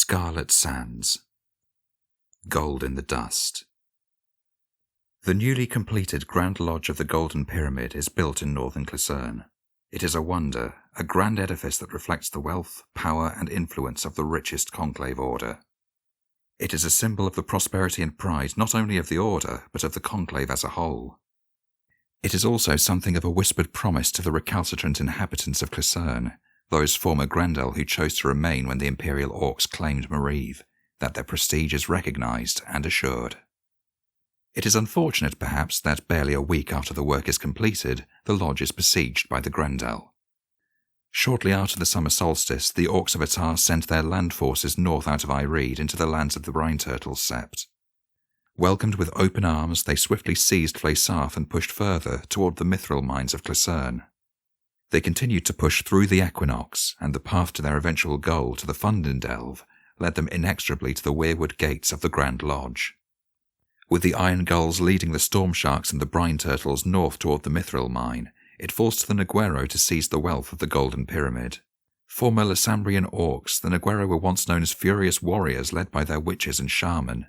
Scarlet sands. Gold in the dust. The newly completed Grand Lodge of the Golden Pyramid is built in northern Clucerne. It is a wonder, a grand edifice that reflects the wealth, power and influence of the richest conclave order. It is a symbol of the prosperity and pride not only of the order, but of the conclave as a whole. It is also something of a whispered promise to the recalcitrant inhabitants of Clucerne, those former Grendel who chose to remain when the Imperial Orcs claimed Marive, that their prestige is recognized and assured. It is unfortunate, perhaps, that barely a week after the work is completed, the lodge is besieged by the Grendel. Shortly after the summer solstice, the Orcs of Attar sent their land forces north out of Ireed into the lands of the Brine Turtles Sept. Welcomed with open arms, they swiftly seized Fleisarth and pushed further toward the mithril mines of Clucerne. They continued to push through the equinox, and the path to their eventual goal, to the Fundendelve, led them inexorably to the weirwood gates of the Grand Lodge. With the Iron Gulls leading the Storm Sharks and the Brine Turtles north toward the mithril mine, it forced the Neguero to seize the wealth of the Golden Pyramid. Former Lysambrian Orcs, the Neguero were once known as furious warriors led by their witches and shaman.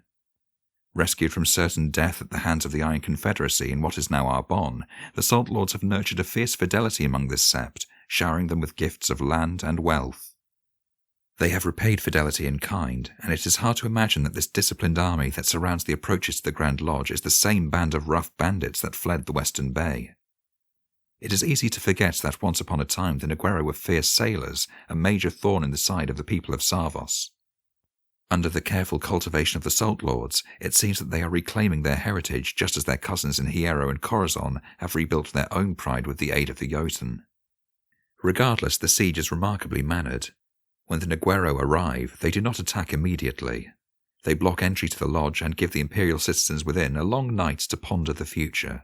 Rescued from certain death at the hands of the Iron Confederacy in what is now Arbonne, the Salt Lords have nurtured a fierce fidelity among this sept, showering them with gifts of land and wealth. They have repaid fidelity in kind, and it is hard to imagine that this disciplined army that surrounds the approaches to the Grand Lodge is the same band of rough bandits that fled the Western Bay. It is easy to forget that once upon a time the Neguero were fierce sailors, a major thorn in the side of the people of Sarvos. Under the careful cultivation of the Salt Lords, it seems that they are reclaiming their heritage just as their cousins in Hiero and Corazon have rebuilt their own pride with the aid of the Jotun. Regardless, the siege is remarkably mannered. When the Neguero arrive, they do not attack immediately. They block entry to the lodge and give the Imperial citizens within a long night to ponder the future.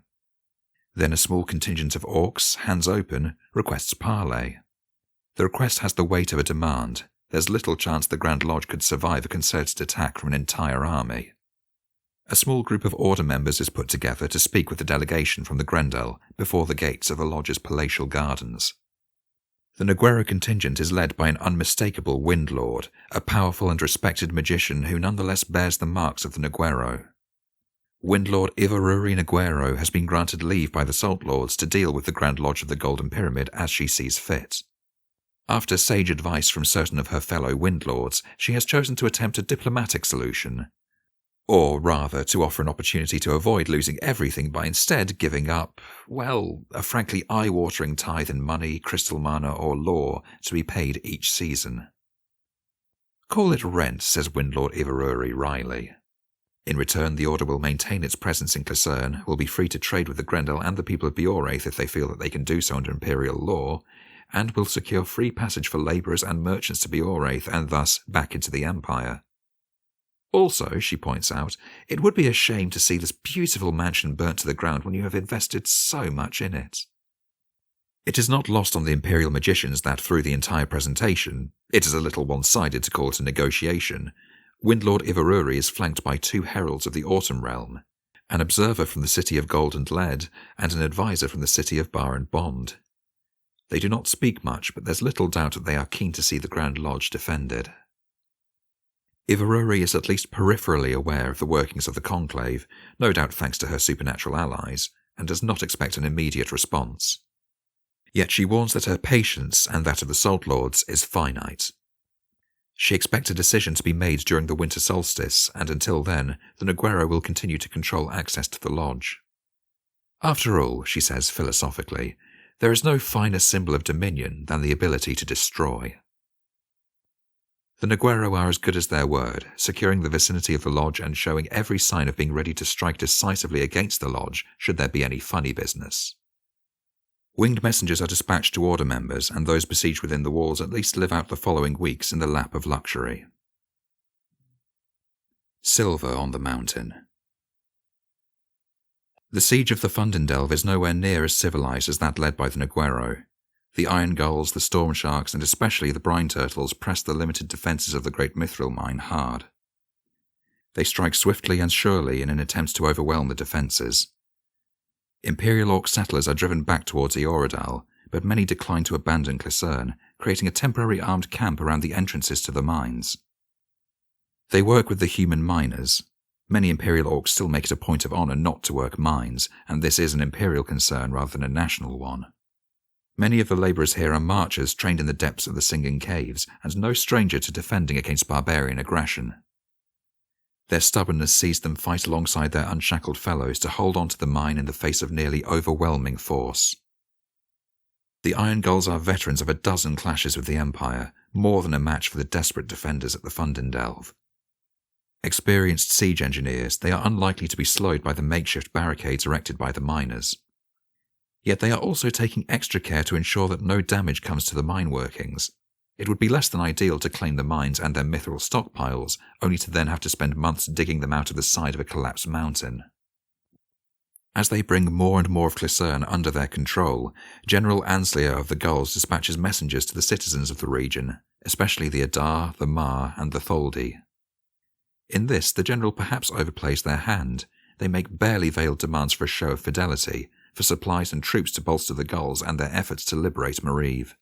Then a small contingent of Orcs, hands open, requests parley. The request has the weight of a demand. There's little chance the Grand Lodge could survive a concerted attack from an entire army. A small group of Order members is put together to speak with the delegation from the Grendel before the gates of the Lodge's palatial gardens. The Neguero contingent is led by an unmistakable Wind Lord, a powerful and respected magician who nonetheless bears the marks of the Neguero. Windlord Ivaruri Neguero has been granted leave by the Salt Lords to deal with the Grand Lodge of the Golden Pyramid as she sees fit. After sage advice from certain of her fellow Windlords, she has chosen to attempt a diplomatic solution. Or rather, to offer an opportunity to avoid losing everything by instead giving up, well, a frankly eye-watering tithe in money, crystal mana or lore to be paid each season. Call it rent, says Windlord Ivaruri wryly. In return, the Order will maintain its presence in Clucerne, will be free to trade with the Grendel and the people of Beoraith if they feel that they can do so under Imperial law, and will secure free passage for labourers and merchants to Beoraith and thus back into the Empire. Also, she points out, it would be a shame to see this beautiful mansion burnt to the ground when you have invested so much in it. It is not lost on the Imperial magicians that through the entire presentation, it is a little one-sided to call it a negotiation, Windlord Ivaruri is flanked by two heralds of the Autumn Realm, an observer from the city of Gold and Lead, and an advisor from the city of Bar and Bond. They do not speak much, but there's little doubt that they are keen to see the Grand Lodge defended. Ivaruri is at least peripherally aware of the workings of the Conclave, no doubt thanks to her supernatural allies, and does not expect an immediate response. Yet she warns that her patience, and that of the Salt Lords, is finite. She expects a decision to be made during the winter solstice, and until then, the Neguero will continue to control access to the lodge. After all, she says philosophically, there is no finer symbol of dominion than the ability to destroy. The Neguero are as good as their word, securing the vicinity of the lodge and showing every sign of being ready to strike decisively against the lodge should there be any funny business. Winged messengers are dispatched to Order members, and those besieged within the walls at least live out the following weeks in the lap of luxury. Silver on the mountain. The siege of the Fundendelve is nowhere near as civilized as that led by the Neguero. The Iron Gulls, the Storm Sharks, and especially the Brine Turtles press the limited defences of the Great Mithril Mine hard. They strike swiftly and surely in an attempt to overwhelm the defences. Imperial Orc settlers are driven back towards Eoradal, but many decline to abandon Clucerne, creating a temporary armed camp around the entrances to the mines. They work with the human miners. Many Imperial Orcs still make it a point of honour not to work mines, and this is an Imperial concern rather than a national one. Many of the labourers here are marchers trained in the depths of the Singing Caves, and no stranger to defending against barbarian aggression. Their stubbornness sees them fight alongside their unshackled fellows to hold on to the mine in the face of nearly overwhelming force. The Iron Gulls are veterans of a dozen clashes with the Empire, more than a match for the desperate defenders at the Fundendelve. Experienced siege engineers, they are unlikely to be slowed by the makeshift barricades erected by the miners. Yet they are also taking extra care to ensure that no damage comes to the mine workings. It would be less than ideal to claim the mines and their mithril stockpiles, only to then have to spend months digging them out of the side of a collapsed mountain. As they bring more and more of Cliserne under their control, General Anslier of the Gulls dispatches messengers to the citizens of the region, especially the Adar, the Mar, and the Tholdi. In this, the general perhaps overplays their hand. They make barely veiled demands for a show of fidelity, for supplies and troops to bolster the Gulls and their efforts to liberate Mariv.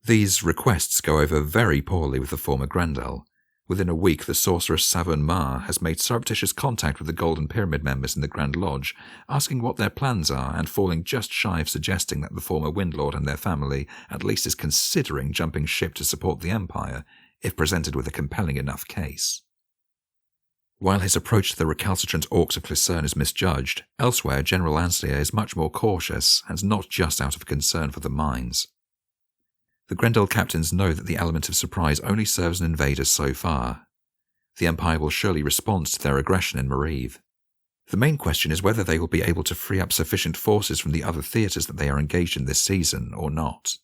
These requests go over very poorly with the former Grendel. Within a week, the sorceress Savern Mar has made surreptitious contact with the Golden Pyramid members in the Grand Lodge, asking what their plans are and falling just shy of suggesting that the former Windlord and their family at least is considering jumping ship to support the Empire, if presented with a compelling enough case. While his approach to the recalcitrant Orcs of Cliserne is misjudged, elsewhere General Anslier is much more cautious, and not just out of concern for the mines. The Grendel captains know that the element of surprise only serves an invader so far. The Empire will surely respond to their aggression in Mariv. The main question is whether they will be able to free up sufficient forces from the other theatres that they are engaged in this season or not.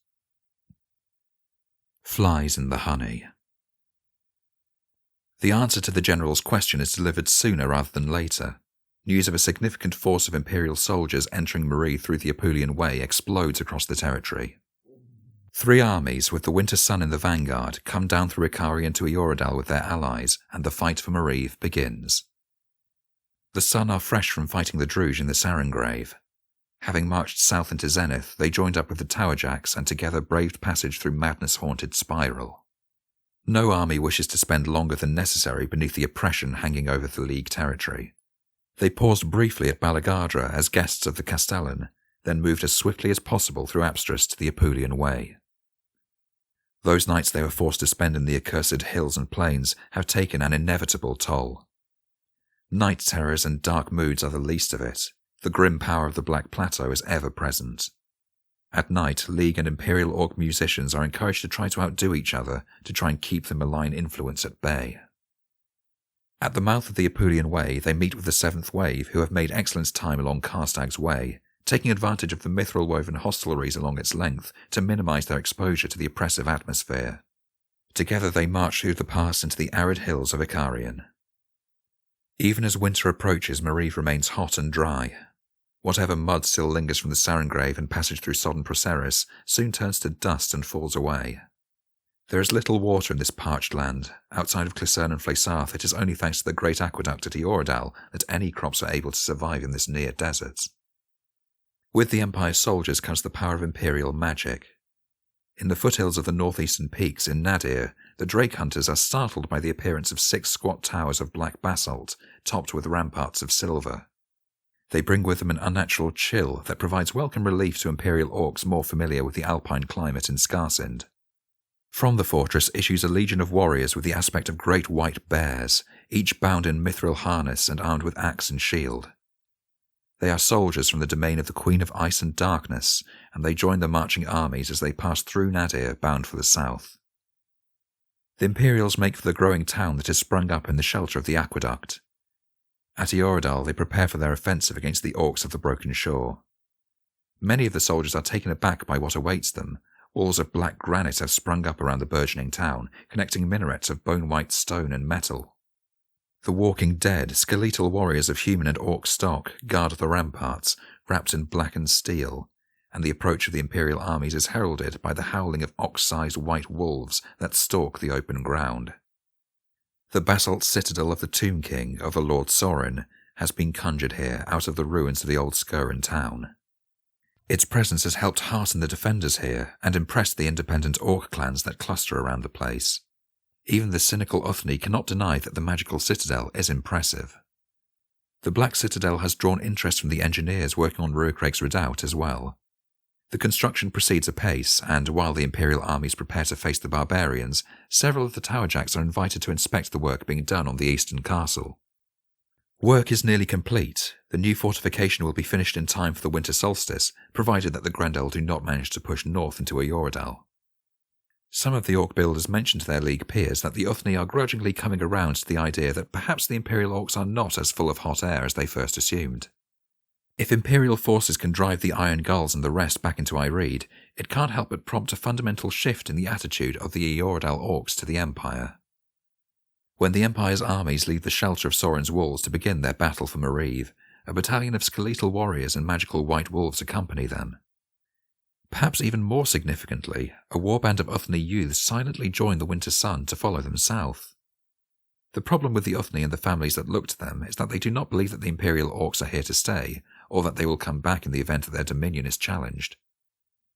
Flies in the honey. The answer to the general's question is delivered sooner rather than later. News of a significant force of Imperial soldiers entering Mariv through the Apulian Way explodes across the territory. 3 armies, with the winter sun in the vanguard, come down through Ikarian to Eorodal with their allies, and the fight for Mariv begins. The Sun are fresh from fighting the Druge in the Sarengrave. Having marched south into Zenith, they joined up with the Towerjacks and together braved passage through madness-haunted Spiral. No army wishes to spend longer than necessary beneath the oppression hanging over the League territory. They paused briefly at Balagardra as guests of the Castellan, then moved as swiftly as possible through Abstrus to the Apulian Way. Those nights they were forced to spend in the accursed hills and plains have taken an inevitable toll. Night terrors and dark moods are the least of it. The grim power of the Black Plateau is ever present. At night, League and Imperial Orc musicians are encouraged to try to outdo each other to try and keep the malign influence at bay. At the mouth of the Apulian Way, they meet with the 7th Wave, who have made excellent time along Karstag's Way, taking advantage of the mithril-woven hostelries along its length to minimise their exposure to the oppressive atmosphere. Together they march through the pass into the arid hills of Ikarian. Even as winter approaches, Mariv remains hot and dry. Whatever mud still lingers from the Sarengrave and passage through sodden Proceres soon turns to dust and falls away. There is little water in this parched land. Outside of Cliserne and Flaysarth, it is only thanks to the great aqueduct at Eorodal that any crops are able to survive in this near desert. With the Empire's soldiers comes the power of Imperial magic. In the foothills of the northeastern peaks in Nadir, the Drake Hunters are startled by the appearance of 6 squat towers of black basalt, topped with ramparts of silver. They bring with them an unnatural chill that provides welcome relief to Imperial Orcs more familiar with the alpine climate in Skarsind. From the fortress issues a legion of warriors with the aspect of great white bears, each bound in mithril harness and armed with axe and shield. They are soldiers from the domain of the Queen of Ice and Darkness, and they join the marching armies as they pass through Nadir bound for the south. The Imperials make for the growing town that has sprung up in the shelter of the aqueduct. At Eorodal, they prepare for their offensive against the Orcs of the Broken Shore. Many of the soldiers are taken aback by what awaits them. Walls of black granite have sprung up around the burgeoning town, connecting minarets of bone-white stone and metal. The walking dead, skeletal warriors of human and Orc stock guard the ramparts, wrapped in blackened steel, and the approach of the Imperial armies is heralded by the howling of ox-sized white wolves that stalk the open ground. The basalt citadel of the Tomb King of the Lord Sorin has been conjured here out of the ruins of the old Skurin town. Its presence has helped hearten the defenders here and impressed the independent Orc clans that cluster around the place. Even the cynical Uthni cannot deny that the magical citadel is impressive. The Black Citadel has drawn interest from the engineers working on Ruacraig's redoubt as well. The construction proceeds apace, and while the Imperial armies prepare to face the barbarians, several of the Towerjacks are invited to inspect the work being done on the eastern castle. Work is nearly complete. The new fortification will be finished in time for the winter solstice, provided that the Grendel do not manage to push north into Ayoradal. Some of the Orc builders mention to their League peers that the Uthni are grudgingly coming around to the idea that perhaps the Imperial Orcs are not as full of hot air as they first assumed. If Imperial forces can drive the Iron Gulls and the rest back into Ireed, it can't help but prompt a fundamental shift in the attitude of the Ayoradal Orcs to the Empire. When the Empire's armies leave the shelter of Sorin's walls to begin their battle for Mariv, a battalion of skeletal warriors and magical white wolves accompany them. Perhaps even more significantly, a warband of Uthni youths silently join the Winter Sun to follow them south. The problem with the Uthni and the families that look to them is that they do not believe that the Imperial Orcs are here to stay, or that they will come back in the event that their dominion is challenged.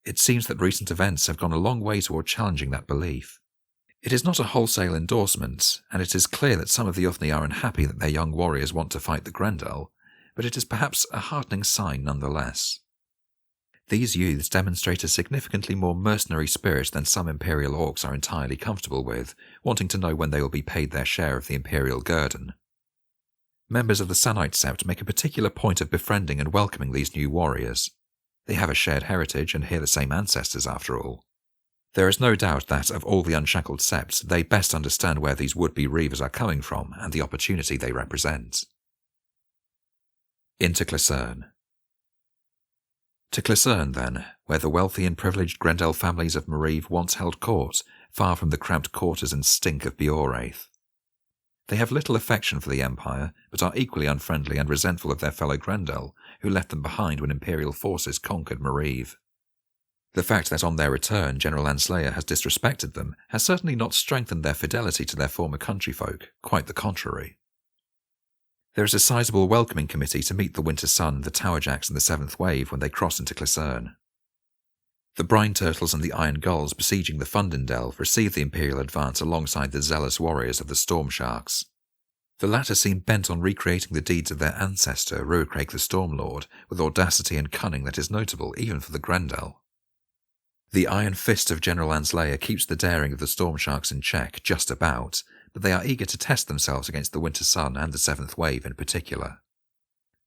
It seems that recent events have gone a long way toward challenging that belief. It is not a wholesale endorsement, and it is clear that some of the Uthni are unhappy that their young warriors want to fight the Grendel, but it is perhaps a heartening sign nonetheless. These youths demonstrate a significantly more mercenary spirit than some Imperial Orcs are entirely comfortable with, wanting to know when they will be paid their share of the Imperial guerdon. Members of the Sanite Sept make a particular point of befriending and welcoming these new warriors. They have a shared heritage and share the same ancestors after all. There is no doubt that, of all the unshackled septs, they best understand where these would-be Reavers are coming from and the opportunity they represent. Into Cliserne. To Cliserne, then, where the wealthy and privileged Grendel families of Mariv once held court, far from the cramped quarters and stink of Beoraith. They have little affection for the Empire, but are equally unfriendly and resentful of their fellow Grendel, who left them behind when Imperial forces conquered Mariv. The fact that on their return General Anslayer has disrespected them has certainly not strengthened their fidelity to their former countryfolk, quite the contrary. There is a sizable welcoming committee to meet the Winter Sun, the Towerjacks and the Seventh Wave when they cross into Cliserne. The Brine Turtles and the Iron Gulls besieging the Fundindelve receive the Imperial advance alongside the zealous warriors of the Storm Sharks. The latter seem bent on recreating the deeds of their ancestor, Ruacraig the Stormlord, with audacity and cunning that is notable even for the Grendel. The iron fist of General Anslayer keeps the daring of the Storm Sharks in check, just about, but they are eager to test themselves against the Winter Sun and the Seventh Wave in particular.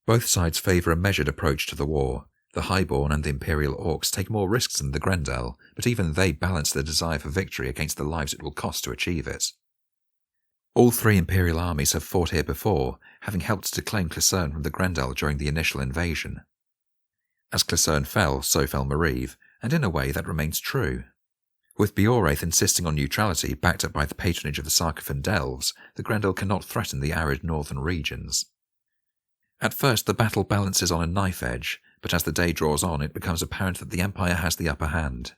Both sides favour a measured approach to the war. The Highborn and the Imperial Orcs take more risks than the Grendel, but even they balance their desire for victory against the lives it will cost to achieve it. All three Imperial armies have fought here before, having helped to claim Cliserne from the Grendel during the initial invasion. As Cliserne fell, so fell Mariv, and in a way that remains true. With Beoraith insisting on neutrality backed up by the patronage of the Sarkafan Delves, the Grendel cannot threaten the arid northern regions. At first the battle balances on a knife edge, but as the day draws on it becomes apparent that the Empire has the upper hand.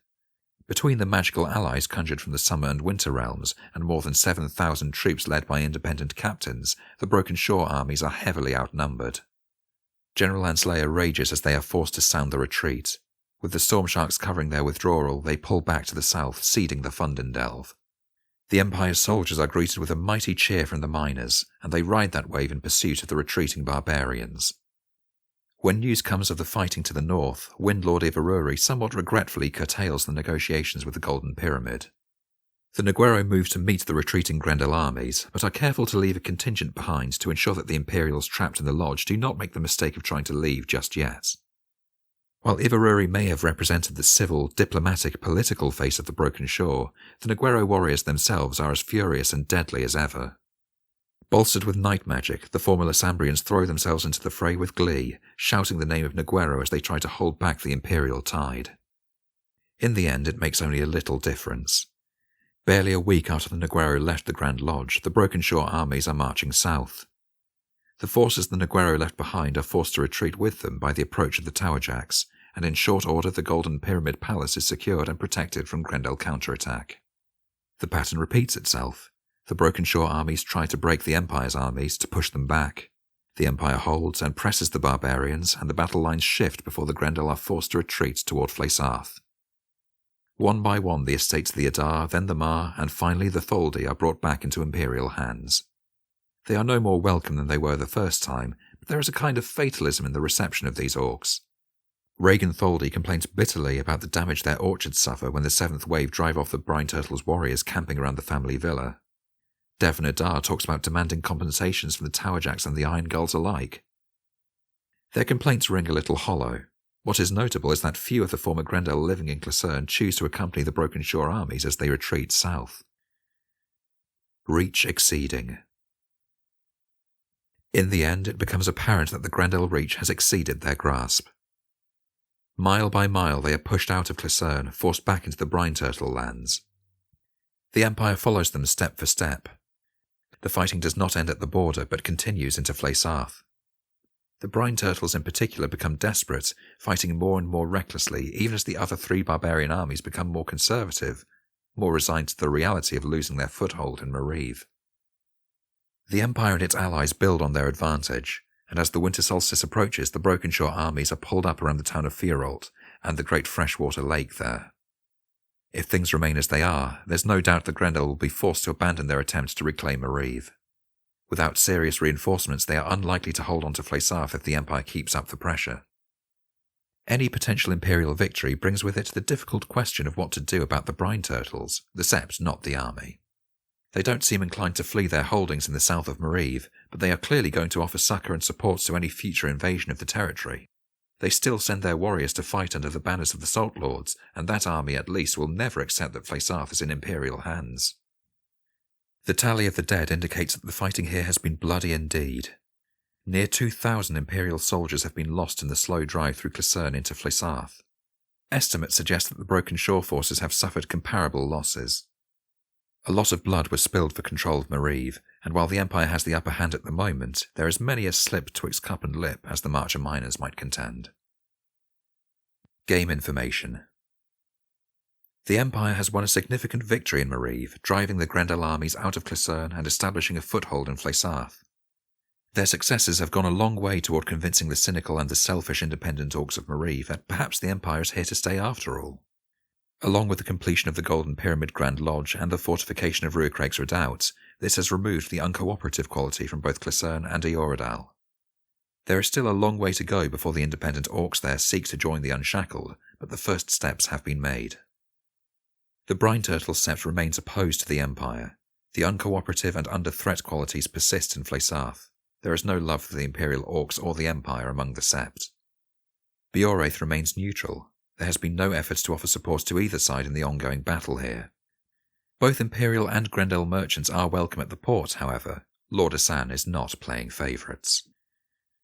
Between the magical allies conjured from the Summer and Winter realms, and more than 7,000 troops led by independent captains, the Broken Shore armies are heavily outnumbered. General Anslayer rages as they are forced to sound the retreat. With the Storm Sharks covering their withdrawal, they pull back to the south, ceding the Fundindelve. The Empire's soldiers are greeted with a mighty cheer from the miners, and they ride that wave in pursuit of the retreating barbarians. When news comes of the fighting to the north, Windlord Ivaruri somewhat regretfully curtails the negotiations with the Golden Pyramid. The Neguero move to meet the retreating Grendel armies, but are careful to leave a contingent behind to ensure that the Imperials trapped in the lodge do not make the mistake of trying to leave just yet. While Ivaruri may have represented the civil, diplomatic, political face of the Broken Shore, the Neguero warriors themselves are as furious and deadly as ever. Bolstered with night magic, the former Lassambrians throw themselves into the fray with glee, shouting the name of Neguero as they try to hold back the Imperial tide. In the end, it makes only a little difference. Barely a week after the Neguero left the Grand Lodge, the Broken Shore armies are marching south. The forces the Neguero left behind are forced to retreat with them by the approach of the Towerjacks, and in short order the Golden Pyramid Palace is secured and protected from Grendel counterattack. The pattern repeats itself. The Broken Shore armies try to break the Empire's armies to push them back. The Empire holds and presses the barbarians, and the battle lines shift before the Grendel are forced to retreat toward Fleisarth. One by one the estates of the Adar, then the Mar, and finally the Tholdi are brought back into Imperial hands. They are no more welcome than they were the first time, but there is a kind of fatalism in the reception of these orcs. Rhaegan Tholdi complains bitterly about the damage their orchards suffer when the 7th Wave drive off the Brine Turtle's warriors camping around the family villa. Devon Adar talks about demanding compensations from the Towerjacks and the Iron Gulls alike. Their complaints ring a little hollow. What is notable is that few of the former Grendel living in Cliserne choose to accompany the Broken Shore armies as they retreat south. Reach exceeding. In the end, it becomes apparent that the Grendel Reach has exceeded their grasp. Mile by mile they are pushed out of Cliserne, forced back into the Brine Turtle lands. The Empire follows them step for step. The fighting does not end at the border, but continues into Flaysarth. The Brine Turtles in particular become desperate, fighting more and more recklessly, even as the other 3 barbarian armies become more conservative, more resigned to the reality of losing their foothold in Mariv. The Empire and its allies build on their advantage, and as the winter solstice approaches, the Broken Shore armies are pulled up around the town of Fierholt and the great freshwater lake there. If things remain as they are, there's no doubt that Grendel will be forced to abandon their attempts to reclaim Mariv. Without serious reinforcements, they are unlikely to hold on to Flaysarth if the Empire keeps up the pressure. Any potential Imperial victory brings with it the difficult question of what to do about the Brine Turtles, the Sept, not the army. They don't seem inclined to flee their holdings in the south of Mariv, but they are clearly going to offer succour and support to any future invasion of the territory. They still send their warriors to fight under the banners of the Salt Lords, and that army at least will never accept that Flaysarth is in Imperial hands. The tally of the dead indicates that the fighting here has been bloody indeed. Near 2,000 Imperial soldiers have been lost in the slow drive through Cliserne into Flaysarth. Estimates suggest that the Broken Shore forces have suffered comparable losses. A lot of blood was spilled for control of Mariv, and while the Empire has the upper hand at the moment, there is many a slip twixt cup and lip, as the Marcher miners might contend. Game information. The Empire has won a significant victory in Mariv, driving the Grendel armies out of Cliserne and establishing a foothold in Flaysarth. Their successes have gone a long way toward convincing the cynical and the selfish independent orcs of Mariv that perhaps the Empire is here to stay after all. Along with the completion of the Golden Pyramid Grand Lodge and the fortification of Ruacraig's Redoubt, this has removed the uncooperative quality from both Cliserne and Eoredal. There is still a long way to go before the independent orcs there seek to join the Unshackled, but the first steps have been made. The Brine Turtle Sept remains opposed to the Empire. The uncooperative and under-threat qualities persist in Flaysarth. There is no love for the Imperial Orcs or the Empire among the Sept. Beoraith remains neutral. There has been no efforts to offer support to either side in the ongoing battle here. Both Imperial and Grendel merchants are welcome at the port, however. Lord Asan is not playing favourites.